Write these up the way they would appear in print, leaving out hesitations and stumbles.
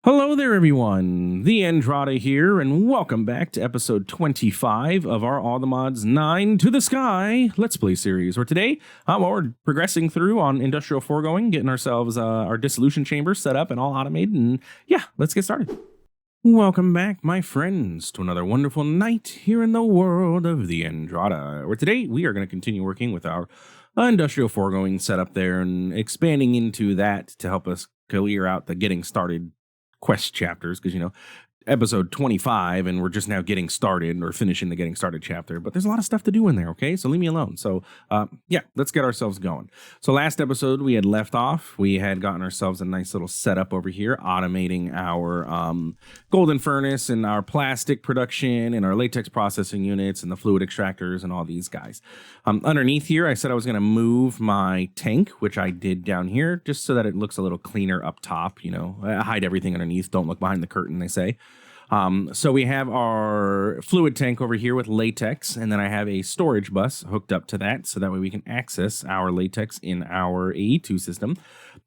Hello there, everyone. TheAndrata here, and welcome back to episode 25 of our All the Mods 9 to the Sky Let's Play series. Where today, we're progressing through on Industrial Foregoing, getting ourselves our Dissolution Chamber set up and all automated, and yeah, let's get started. Welcome back, my friends, to another wonderful night here in the world of TheAndrata, where today we are going to continue working with our Industrial Foregoing setup there and expanding into that to help us clear out the getting started quest chapters, because episode 25 and we're just now getting started or finishing the getting started chapter, but there's a lot of stuff to do in there. Okay, so leave me alone. So yeah, let's get ourselves going. So last episode we had left off, we had gotten ourselves a nice little setup over here, automating our golden furnace and our plastic production and our latex processing units and the fluid extractors and all these guys. Underneath here, I said I was going to move my tank, which I did down here, just so that it looks a little cleaner up top. Hide everything underneath, don't look behind the curtain, they say. So we have our fluid tank over here with latex, and then I have a storage bus hooked up to that, so that way we can access our latex in our AE2 system.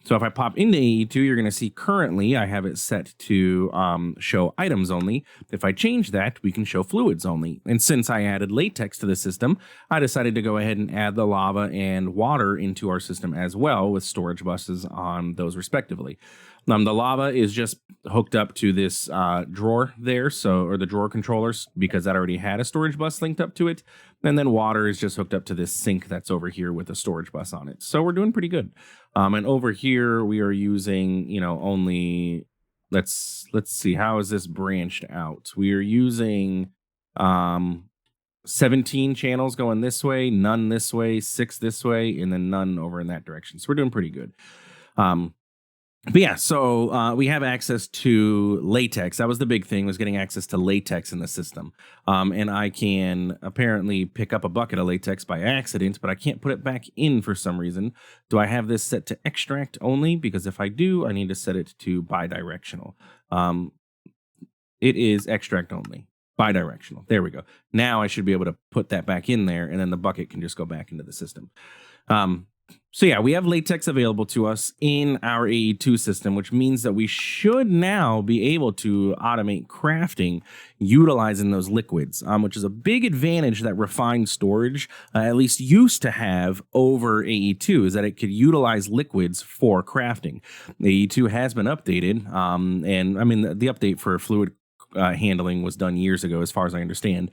So if I pop into AE2, you're going to see currently I have it set to show items only. If I change that, we can show fluids only. And since I added latex to the system, I decided to go ahead and add the lava and water into our system as well, with storage buses on those respectively. The lava is just hooked up to this drawer there, or the drawer controllers, because that already had a storage bus linked up to it. And then water is just hooked up to this sink that's over here with a storage bus on it. So we're doing pretty good. And over here we are using, only, let's see, how is this branched out? We are using 17 channels going this way, none this way, 6 this way, and then none over in that direction. So we're doing pretty good. But yeah, so we have access to latex. That was the big thing, was getting access to latex in the system. And I can apparently pick up a bucket of latex by accident, but I can't put it back in for some reason. Do I have this set to extract only? Because if I do, I need to set it to bidirectional. It is extract only, bidirectional. There we go. Now I should be able to put that back in there, and then the bucket can just go back into the system. So yeah, we have latex available to us in our AE2 system, which means that we should now be able to automate crafting utilizing those liquids, which is a big advantage that refined storage at least used to have over AE2, is that it could utilize liquids for crafting. AE2 has been updated, and I mean, the update for fluid handling was done years ago, as far as I understand.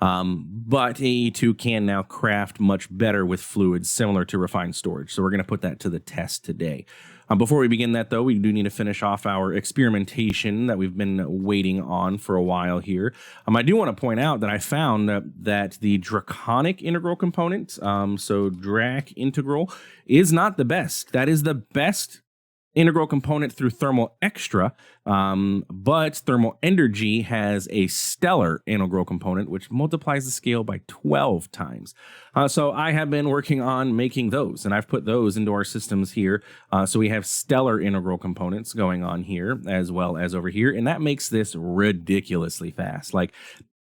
But AE2 can now craft much better with fluids similar to refined storage. So we're going to put that to the test today. Before we begin that, though, we do need to finish off our experimentation that we've been waiting on for a while here. I do want to point out that I found that the draconic integral component, so Drac integral, is not the best. That is the best integral component through thermal extra, but thermal energy has a stellar integral component, which multiplies the scale by 12 times. So I have been working on making those, and I've put those into our systems here. So we have stellar integral components going on here as well as over here, and that makes this ridiculously fast. Like,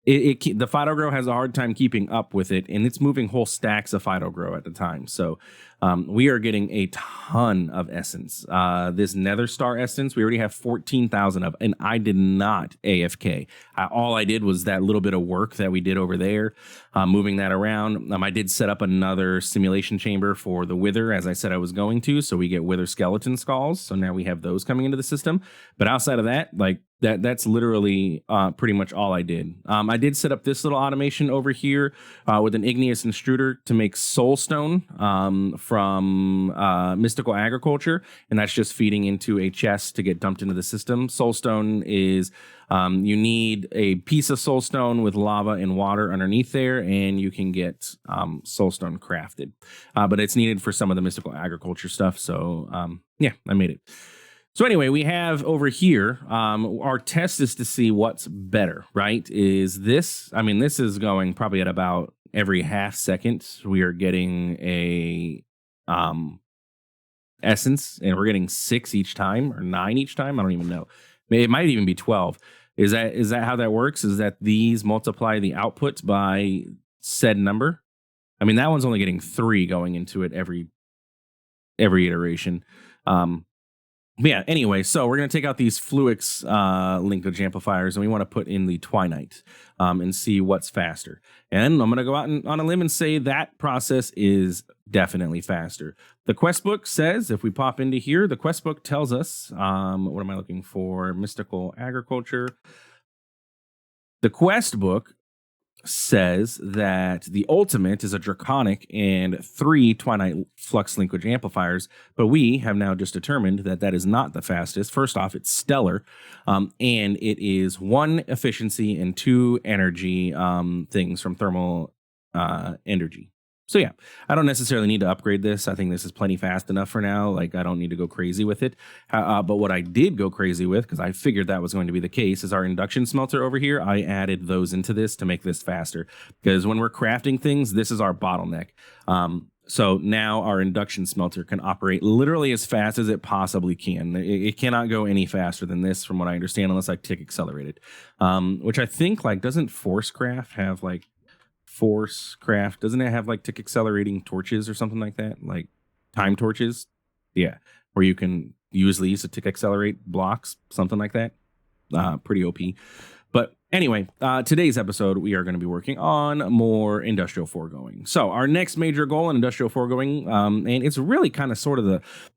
the Phytogrow has a hard time keeping up with it, and it's moving whole stacks of Phytogrow at the time. So we are getting a ton of essence. This Nether Star essence, we already have 14,000 of, and I did not AFK. All I did was that little bit of work that we did over there, moving that around. I did set up another simulation chamber for the Wither, as I said I was going to, so we get Wither skeleton skulls. So now we have those coming into the system. But outside of that, like, that's literally pretty much all I did. I did set up this little automation over here with an igneous extruder to make soulstone from mystical agriculture, and that's just feeding into a chest to get dumped into the system. Soulstone is you need a piece of soulstone with lava and water underneath there, and you can get soulstone crafted. But it's needed for some of the mystical agriculture stuff. So yeah, I made it. So anyway, we have over here, our test is to see what's better, right? Is this, I mean, this is going probably at about every half second. We are getting a essence, and we're getting 6 each time, or 9 each time. I don't even know. It might even be 12. Is that how that works? Is that these multiply the output by said number? I mean, that one's only getting 3 going into it every iteration. But yeah, anyway, so we're going to take out these Fluix linkage amplifiers, and we want to put in the Twinite and see what's faster. And I'm going to go out on a limb and say that process is definitely faster. The quest book says, if we pop into here, the quest book tells us, what am I looking for? Mystical Agriculture. The quest book says that the ultimate is a draconic and 3 Twinite flux linkage amplifiers, but we have now just determined that that is not the fastest. First off, it's stellar, and it is 1 efficiency and 2 energy things from thermal energy. So yeah, I don't necessarily need to upgrade this. I think this is plenty fast enough for now. Like, I don't need to go crazy with it. But what I did go crazy with, because I figured that was going to be the case, is our induction smelter over here. I added those into this to make this faster, because when we're crafting things, this is our bottleneck. So now our induction smelter can operate literally as fast as it possibly can. It cannot go any faster than this, from what I understand, unless I tick accelerated. Which I think, like, doesn't Forcecraft have like Forcecraft, doesn't it have like tick accelerating torches or something like that, like time torches? Yeah, where you can use these to tick accelerate blocks, something like that. Pretty OP. But anyway, today's episode, we are going to be working on more industrial foregoing. So our next major goal in industrial foregoing, and it's really kind of sort of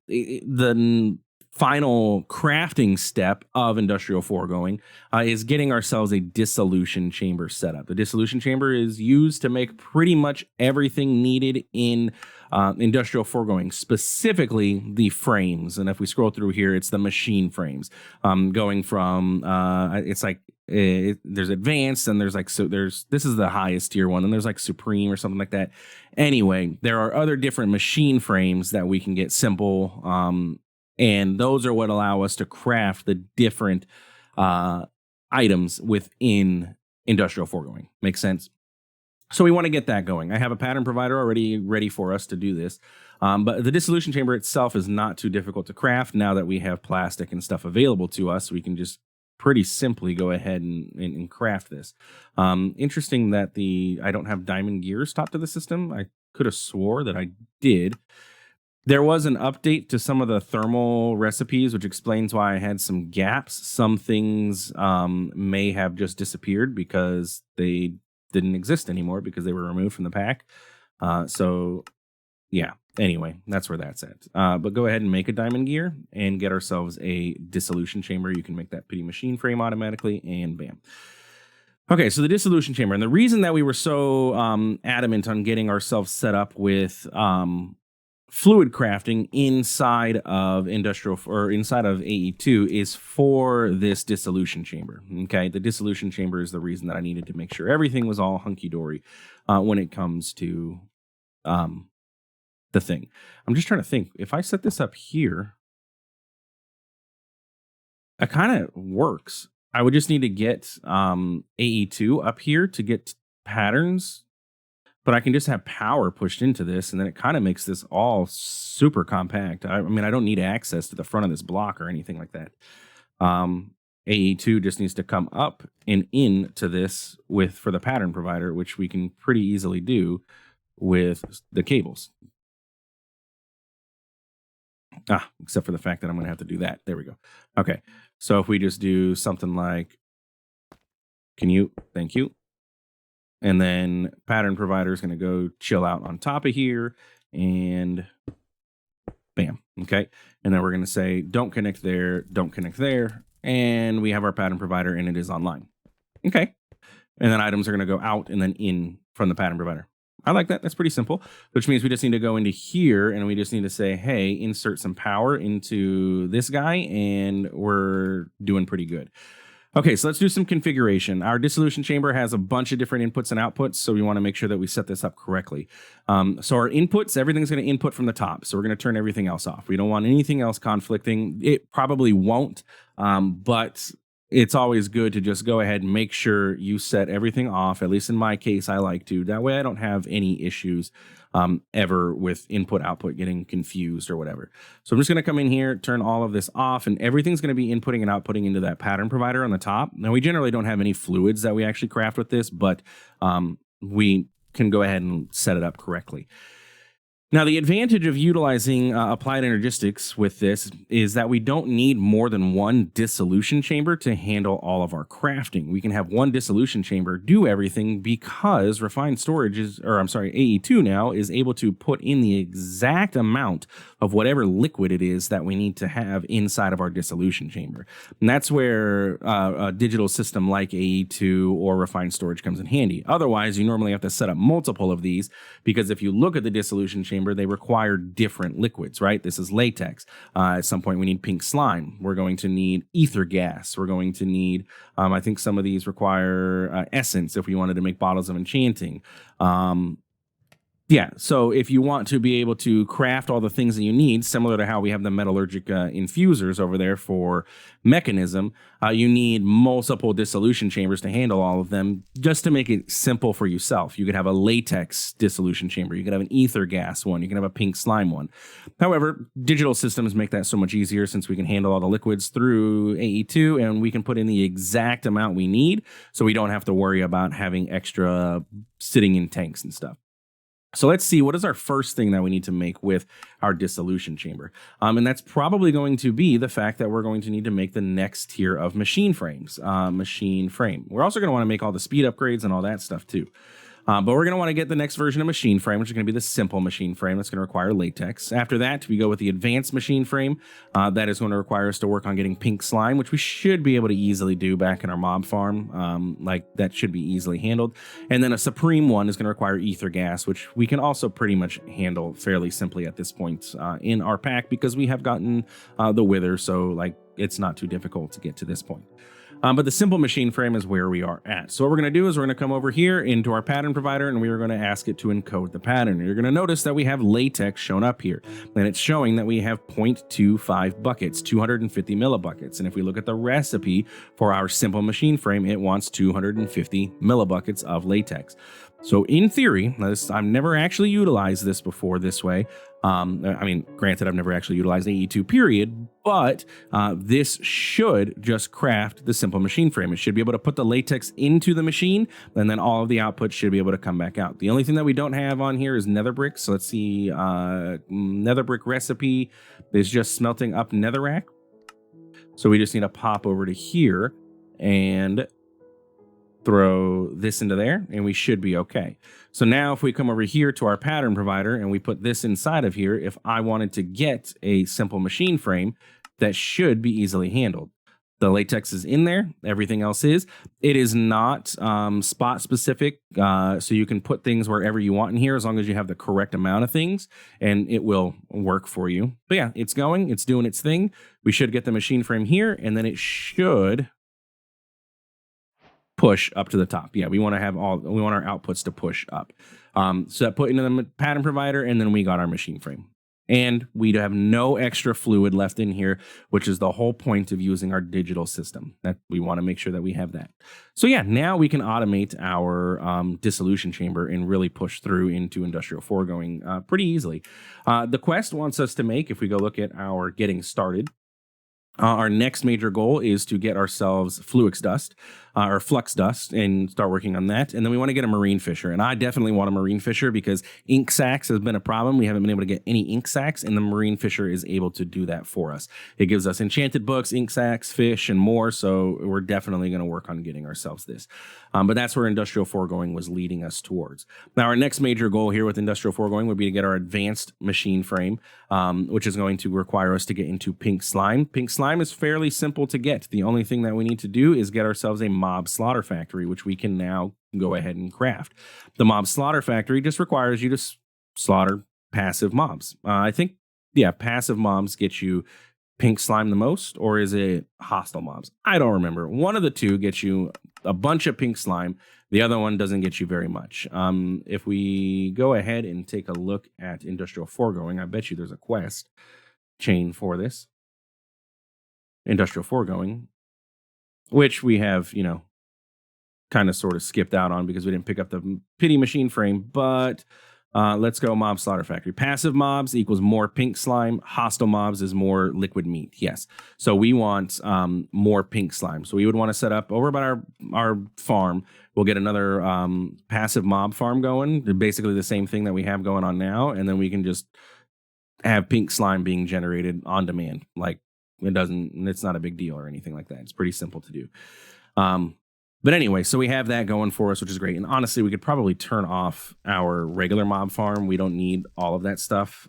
the final crafting step of industrial foregoing, is getting ourselves a dissolution chamber set up. The dissolution chamber is used to make pretty much everything needed in industrial foregoing, specifically the frames. And if we scroll through here, it's the machine frames, going from it's like there's advanced, and there's like, so this is the highest tier one, and there's like supreme or something like that. Anyway, there are other different machine frames that we can get simple, and those are what allow us to craft the different items within industrial foregoing. Makes sense? So we want to get that going. I have a pattern provider already ready for us to do this. But the dissolution chamber itself is not too difficult to craft. Now that we have plastic and stuff available to us, we can just pretty simply go ahead and craft this. Interesting that I don't have diamond gears taught to the system. I could have swore that I did. There was an update to some of the thermal recipes, which explains why I had some gaps. Some things may have just disappeared because they didn't exist anymore because they were removed from the pack. So, yeah. Anyway, that's where that's at. But go ahead and make a diamond gear and get ourselves a dissolution chamber. You can make that pity machine frame automatically, and bam. Okay, so the dissolution chamber. And the reason that we were so adamant on getting ourselves set up with fluid crafting inside of industrial, or inside of AE2, is for this dissolution chamber. Okay, the dissolution chamber is the reason that I needed to make sure everything was all hunky-dory when it comes to the thing. I'm just trying to think, if I set this up here, it kind of works. I would just need to get AE2 up here to get patterns, but I can just have power pushed into this, and then it kind of makes this all super compact. I mean, I don't need access to the front of this block or anything like that. AE2 just needs to come up and into this for the pattern provider, which we can pretty easily do with the cables. Except for the fact that I'm going to have to do that. There we go. Okay, so if we just do something like, thank you. And then pattern provider is going to go chill out on top of here, and bam. Okay. And then we're going to say, don't connect there, don't connect there. And we have our pattern provider, and it is online. Okay. And then items are going to go out and then in from the pattern provider. I like that. That's pretty simple, which means we just need to go into here, and we just need to say, hey, insert some power into this guy, and we're doing pretty good. Okay, so let's do some configuration. Our dissolution chamber has a bunch of different inputs and outputs, so we want to make sure that we set this up correctly. So our inputs, everything's going to input from the top, so we're going to turn everything else off. We don't want anything else conflicting. It probably won't, but it's always good to just go ahead and make sure you set everything off. At least in my case, I like to. That way I don't have any issues ever with input output getting confused or whatever. So I'm just going to come in here, turn all of this off, and everything's going to be inputting and outputting into that pattern provider on the top. Now, we generally don't have any fluids that we actually craft with this, but we can go ahead and set it up correctly. Now, the advantage of utilizing applied energistics with this is that we don't need more than one dissolution chamber to handle all of our crafting. We can have one dissolution chamber do everything because refined storage is, or I'm sorry, AE2 now is able to put in the exact amount of whatever liquid it is that we need to have inside of our dissolution chamber. And that's where a digital system like AE2 or refined storage comes in handy. Otherwise, you normally have to set up multiple of these because if you look at the dissolution chamber, they require different liquids, right? This is latex. At some point, we need pink slime. We're going to need ether gas. We're going to need, I think some of these require essence if we wanted to make bottles of enchanting. Yeah, so if you want to be able to craft all the things that you need, similar to how we have the metallurgic infusers over there for mechanism, you need multiple dissolution chambers to handle all of them just to make it simple for yourself. You could have a latex dissolution chamber. You could have an ether gas one. You can have a pink slime one. However, digital systems make that so much easier since we can handle all the liquids through AE2 and we can put in the exact amount we need so we don't have to worry about having extra sitting in tanks and stuff. So let's see, what is our first thing that we need to make with our dissolution chamber? And that's probably going to be the fact that we're going to need to make the next tier of machine frames, machine frame. We're also going to want to make all the speed upgrades and all that stuff too. But we're going to want to get the next version of machine frame, which is going to be the simple machine frame. That's going to require latex. After that, we go with the advanced machine frame. That is going to require us to work on getting pink slime, which we should be able to easily do back in our mob farm. Like that should be easily handled. And then a supreme one is going to require ether gas, which we can also pretty much handle fairly simply at this point in our pack because we have gotten the wither. So like it's not too difficult to get to this point. But the simple machine frame is where we are at. So what we're going to do is we're going to come over here into our pattern provider and we are going to ask it to encode the pattern. You're going to notice that we have latex shown up here and it's showing that we have 0.25 buckets, 250 millibuckets. And if we look at the recipe for our simple machine frame, it wants 250 millibuckets of latex. So in theory, I've never actually utilized this before this way. I mean, granted, I've never actually utilized AE2 period, but this should just craft the simple machine frame. It should be able to put the latex into the machine, and then all of the output should be able to come back out. The only thing that we don't have on here is nether bricks. So let's see, nether brick recipe is just smelting up netherrack. So we just need to pop over to here and throw this into there and we should be okay. So now if we come over here to our pattern provider and we put this inside of here, if I wanted to get a simple machine frame, that should be easily handled. The latex is in there. Everything else is. It is not spot specific. So you can put things wherever you want in here as long as you have the correct amount of things and it will work for you. But yeah, it's going, it's doing its thing. We should get the machine frame here and then it should push up to the top. Yeah, we want to have we want our outputs to push up. So that put into the pattern provider, and then we got our machine frame. And we have no extra fluid left in here, which is the whole point of using our digital system. That we want to make sure that we have that. So yeah, now we can automate our dissolution chamber and really push through into Industrial Foregoing pretty easily. The quest wants us to make, if we go look at our getting started, our next major goal is to get ourselves flux dust or flux dust and start working on that. And then we want to get a marine fisher. And I definitely want a marine fisher because ink sacs has been a problem. We haven't been able to get any ink sacs and the marine fisher is able to do that for us. It gives us enchanted books, ink sacs, fish, and more. So we're definitely going to work on getting ourselves this. But that's where Industrial Foregoing was leading us towards. Now, our next major goal here with Industrial Foregoing would be to get our advanced machine frame, which is going to require us to get into pink slime. Pink slime is fairly simple to get. The only thing that we need to do is get ourselves a mob slaughter factory, which we can now go ahead and craft. The mob slaughter factory just requires you to slaughter passive mobs. I think, yeah, passive mobs get you pink slime the most, or is it hostile mobs? I don't remember. One of the two gets you a bunch of pink slime. The other one doesn't get you very much. If we go ahead and take a look at Industrial Foregoing, I bet you there's a quest chain for this. Industrial Foregoing, which we have, you know, kind of sort of skipped out on because we didn't pick up the pity machine frame, but Let's go mob slaughter factory. Passive mobs equals more pink slime. Hostile mobs is more liquid meat. Yes. So we want more pink slime. So we would want to set up over about our farm. We'll get another passive mob farm going. They're basically the same thing that we have going on now. And then we can just have pink slime being generated on demand. Like it's not a big deal or anything like that. It's pretty simple to do. But anyway, so we have that going for us, which is great. And honestly, we could probably turn off our regular mob farm. We don't need all of that stuff.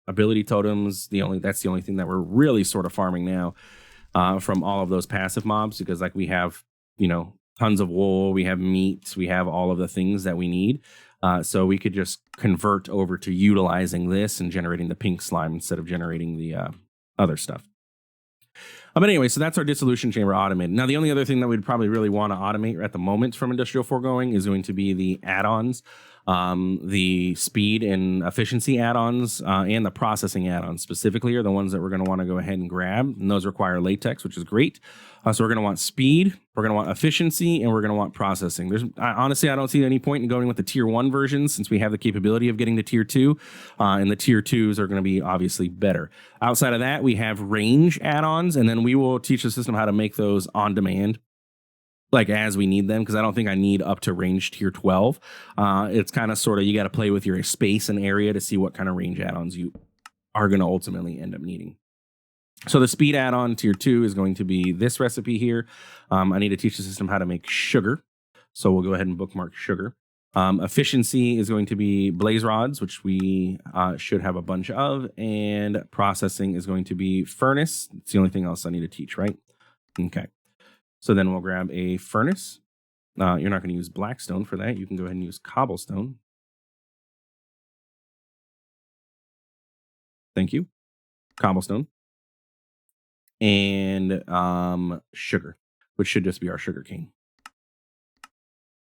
Ability totems, that's the only thing that we're really sort of farming now from all of those passive mobs, because like we have, tons of wool, we have meat, we have all of the things that we need. So we could just convert over to utilizing this and generating the pink slime instead of generating the other stuff. But anyway, so that's our dissolution chamber automated. Now, the only other thing that we'd probably really want to automate at the moment from Industrial Foregoing is going to be the add-ons, the speed and efficiency add-ons, and the processing add-ons specifically are the ones that we're going to want to go ahead and grab. And those require latex, which is great. So we're going to want speed, we're going to want efficiency, and we're going to want processing. Honestly, I don't see any point in going with the tier 1 versions since we have the capability of getting to tier 2, and the tier 2s are going to be obviously better. Outside of that, we have range add-ons, and then we will teach the system how to make those on demand, like as we need them, because I don't think I need up to range tier 12. It's kind of sort of, you got to play with your space and area to see what kind of range add-ons you are going to ultimately end up needing. So the speed add-on tier 2 is going to be this recipe here. I need to teach the system how to make sugar. So we'll go ahead and bookmark sugar. Efficiency is going to be blaze rods, which we should have a bunch of. And processing is going to be furnace. It's the only thing else I need to teach, right? Okay. So then we'll grab a furnace. You're not going to use blackstone for that. You can go ahead and use cobblestone. Thank you. Cobblestone. And sugar, which should just be our sugar cane.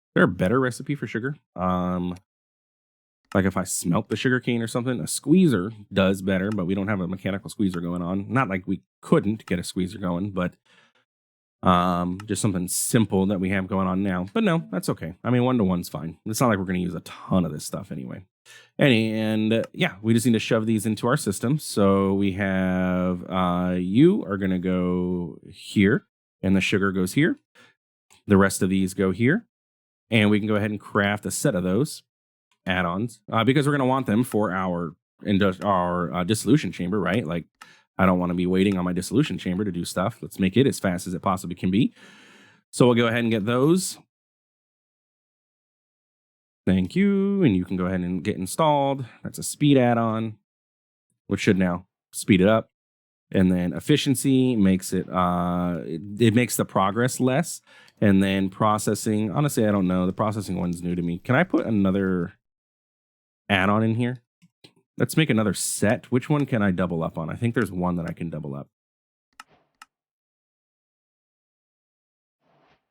Is there a better recipe for sugar? Like if I smelt the sugar cane or something, a squeezer does better, but we don't have a mechanical squeezer going on. Not like we couldn't get a squeezer going, but just something simple that we have going on now. But no, that's okay. I mean, 1-to-1's fine. It's not like we're going to use a ton of this stuff anyway. And yeah, we just need to shove these into our system. So we have you are going to go here, and the sugar goes here. The rest of these go here. And we can go ahead and craft a set of those add-ons because we're going to want them for our dissolution chamber, right? Like, I don't want to be waiting on my dissolution chamber to do stuff. Let's make it as fast as it possibly can be. So we'll go ahead and get those. Thank you. And you can go ahead and get installed. That's a speed add-on, which should now speed it up. And then efficiency makes it, it makes the progress less. And then processing, honestly, I don't know. The processing one's new to me. Can I put another add-on in here? Let's make another set. Which one can I double up on? I think there's one that I can double up.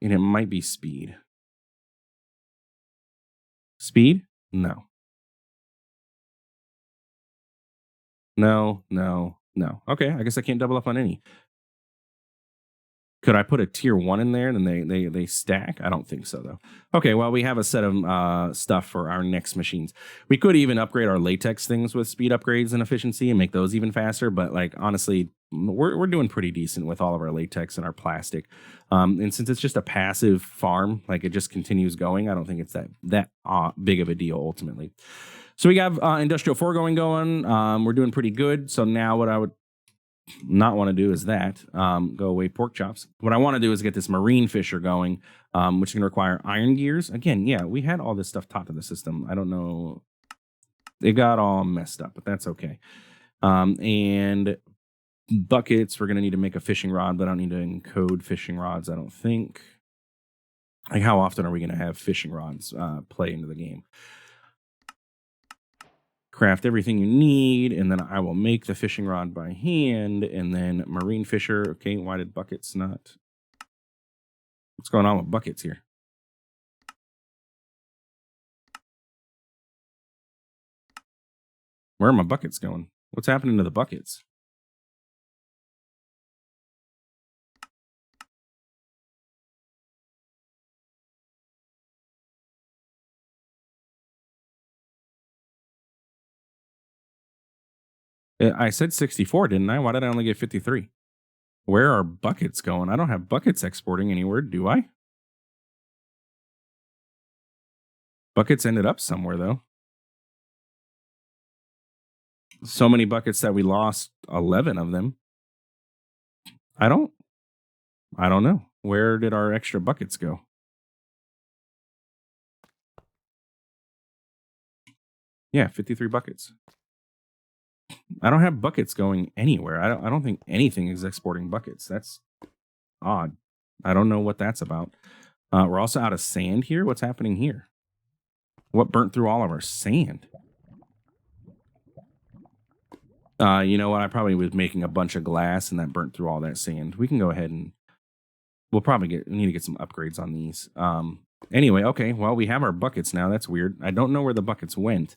And it might be speed. Speed? No. No. Okay, I guess I can't double up on any. Could I put a tier 1 in there and then they stack? I don't think so, though. Okay, well, we have a set of stuff for our next machines. We could even upgrade our latex things with speed upgrades and efficiency and make those even faster. But like, honestly, we're doing pretty decent with all of our latex and our plastic. And since it's just a passive farm, like it just continues going, I don't think it's that big of a deal ultimately. So we have Industrial Foregoing going. We're doing pretty good. So now what I would not want to do is that go away pork chops. What I want to do is get this marine fisher going, which is going to require iron gears. Again, yeah, we had all this stuff taught to the system. I don't know, it got all messed up, but that's okay. And buckets, we're going to need to make a fishing rod, but I don't need to encode fishing rods, I don't think. Like, how often are we going to have fishing rods play into the game? Craft everything you need, and then I will make the fishing rod by hand, and then marine fisher. Okay, why did buckets not? What's going on with buckets here? Where are my buckets going? What's happening to the buckets? I said 64, didn't I? Why did I only get 53? Where are buckets going? I don't have buckets exporting anywhere, do I? Buckets ended up somewhere, though. So many buckets that we lost 11 of them. I don't know. Where did our extra buckets go? Yeah, 53 buckets. I don't have buckets going anywhere. I don't think anything is exporting buckets. That's odd. I don't know what that's about. We're also out of sand here. What's happening here? What burnt through all of our sand? You know what? I probably was making a bunch of glass and that burnt through all that sand. We can go ahead and we need to get some upgrades on these. Anyway, okay. Well, we have our buckets now. That's weird. I don't know where the buckets went.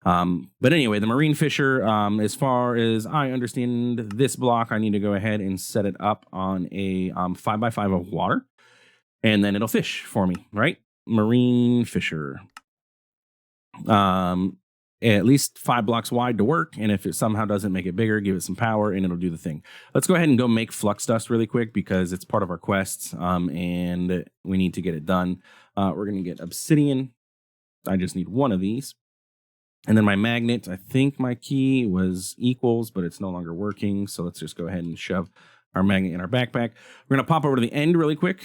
But anyway, the marine fisher, as far as I understand this block, I need to go ahead and set it up on a 5x5 of water, and then it'll fish for me, right? Marine fisher. At least 5 blocks wide to work, and if it somehow doesn't make it bigger, give it some power, and it'll do the thing. Let's go ahead and go make flux dust really quick because it's part of our quests, and we need to get it done. We're going to get obsidian. I just need one of these. And then my magnet, I think my key was equals, but it's no longer working. So let's just go ahead and shove our magnet in our backpack. We're going to pop over to the end really quick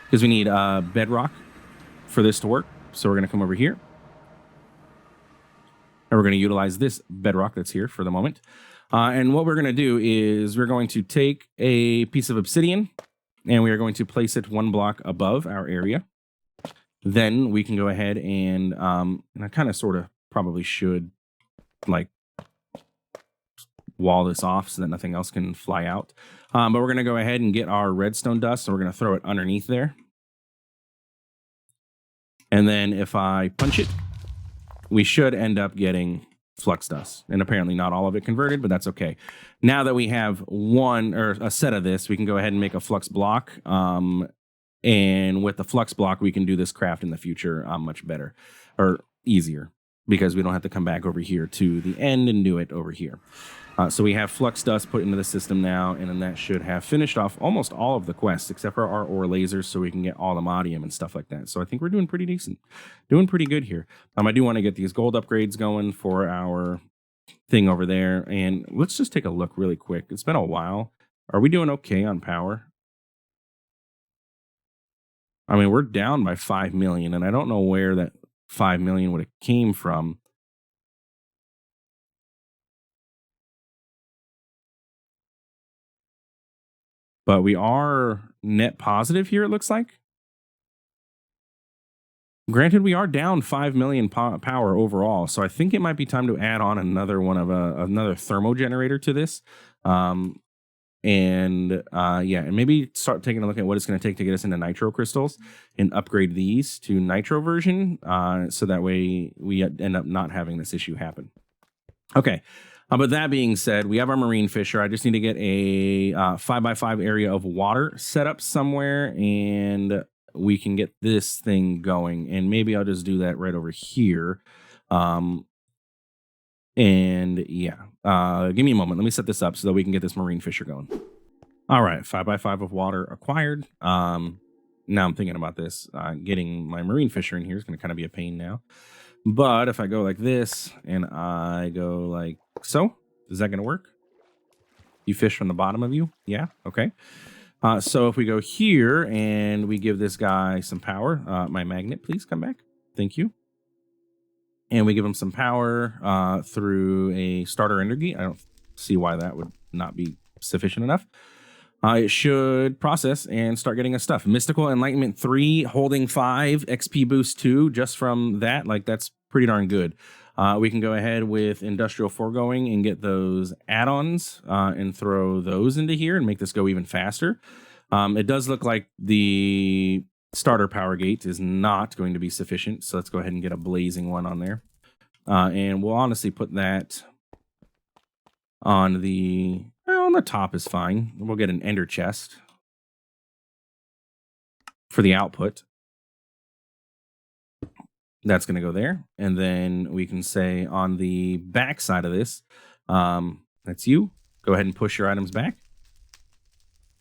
because we need bedrock for this to work. So we're going to come over here. And we're going to utilize this bedrock that's here for the moment. And what we're going to do is we're going to take a piece of obsidian and we are going to place it 1 block above our area. Then we can go ahead and I kind of sort of probably should like wall this off so that nothing else can fly out. But we're going to go ahead and get our redstone dust. So we're going to throw it underneath there. And then if I punch it, we should end up getting flux dust. And apparently not all of it converted, but that's okay. Now that we have one or a set of this, we can go ahead and make a flux block. And with the flux block, we can do this craft in the future much better or easier because we don't have to come back over here to the end and do it over here. So we have flux dust put into the system now, and then that should have finished off almost all of the quests except for our ore lasers so we can get all the modium and stuff like that. So I think we're doing pretty decent, doing pretty good here. I do want to get these gold upgrades going for our thing over there. And let's just take a look really quick. It's been a while. Are we doing okay on power? I mean, we're down by 5 million, and I don't know where that 5 million would have came from. But we are net positive here, it looks like. Granted, we are down 5 million power overall, so I think it might be time to add on another one of another thermo generator to this. And maybe start taking a look at what it's going to take to get us into nitro crystals and upgrade these to nitro version so that way we end up not having this issue happen. Okay, but that being said, we have our marine fisher. I just need to get a 5x5 area of water set up somewhere and we can get this thing going. And maybe I'll just do that right over here. Give me a moment. Let me set this up so that we can get this marine fisher going. All right, 5x5 of water acquired. Now I'm thinking about this. Getting my marine fisher in here is going to kind of be a pain now. But if I go like this and I go like so, is that going to work? You fish from the bottom of you? Yeah, okay. So if we go here and we give this guy some power, my magnet, please come back. Thank you. And we give him some power through a starter energy. I don't see why that would not be sufficient enough. It should process and start getting us stuff. Mystical Enlightenment 3, holding 5, XP boost 2, just from that. Like, that's pretty darn good. We can go ahead with Industrial Foregoing and get those add-ons and throw those into here and make this go even faster. It does look like the starter power gate is not going to be sufficient, so let's go ahead and get a blazing one on there. And we'll honestly put that on the top is fine. We'll get an ender chest for the output. That's going to go there. And then we can say on the back side of this, that's you. Go ahead and push your items back.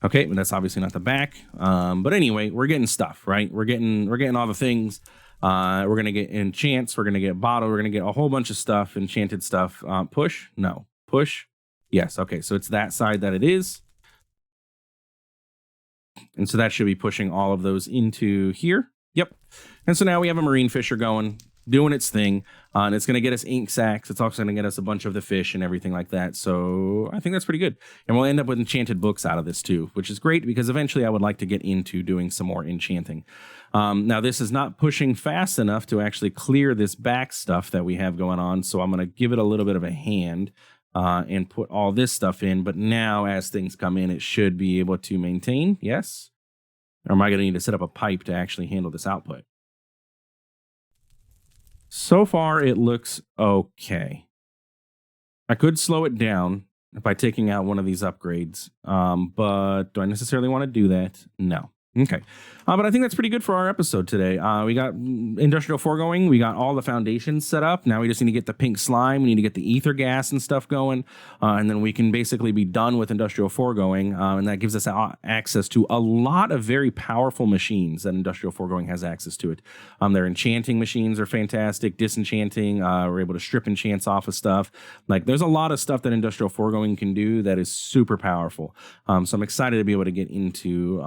Okay, but that's obviously not the back. But anyway, we're getting stuff, right? We're getting all the things. We're gonna get enchants. We're gonna get bottle. We're gonna get a whole bunch of stuff, enchanted stuff. Push, no, push, yes. Okay, so it's that side that it is, and so that should be pushing all of those into here. Yep. And so now we have a marine fisher going, doing its thing, and it's going to get us ink sacks. It's also going to get us a bunch of the fish and everything like that. So I think that's pretty good. And we'll end up with enchanted books out of this too, which is great because eventually I would like to get into doing some more enchanting. Now this is not pushing fast enough to actually clear this back stuff that we have going on. So I'm going to give it a little bit of a hand and put all this stuff in. But now as things come in, it should be able to maintain. Yes. Or am I going to need to set up a pipe to actually handle this output? So far, it looks okay. I could slow it down by taking out one of these upgrades, but do I necessarily want to do that? No. Okay. But I think that's pretty good for our episode today. We got Industrial Foregoing. We got all the foundations set up. Now we just need to get the pink slime. We need to get the ether gas and stuff going. And then we can basically be done with Industrial Foregoing. And that gives us access to a lot of very powerful machines that Industrial Foregoing has access to it. Their enchanting machines are fantastic. Disenchanting. We're able to strip enchants off of stuff. Like there's a lot of stuff that Industrial Foregoing can do that is super powerful. So I'm excited to be able to get into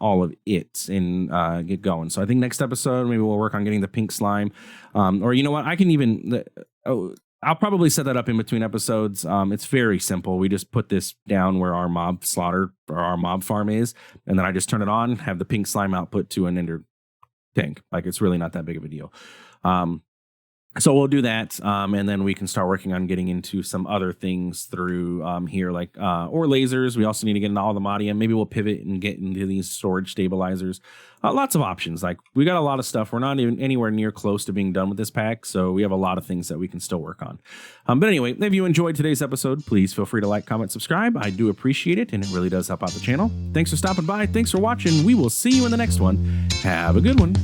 all of it and get going. So I think next episode maybe we'll work on getting the pink slime, or you know what, I can even I'll probably set that up in between episodes. It's very simple. We just put this down where our mob slaughter or our mob farm is, and then I just turn it on, have the pink slime output to an ender tank. Like it's really not that big of a deal. So we'll do that, and then we can start working on getting into some other things through here, like or lasers. We also need to get into all the modium. Maybe we'll pivot and get into these storage stabilizers. Lots of options. Like we got a lot of stuff. We're not even anywhere near close to being done with this pack, so we have a lot of things that we can still work on. But anyway, if you enjoyed today's episode, please feel free to like, comment, subscribe. I do appreciate it, and it really does help out the channel. Thanks for stopping by. Thanks for watching. We will see you in the next one. Have a good one.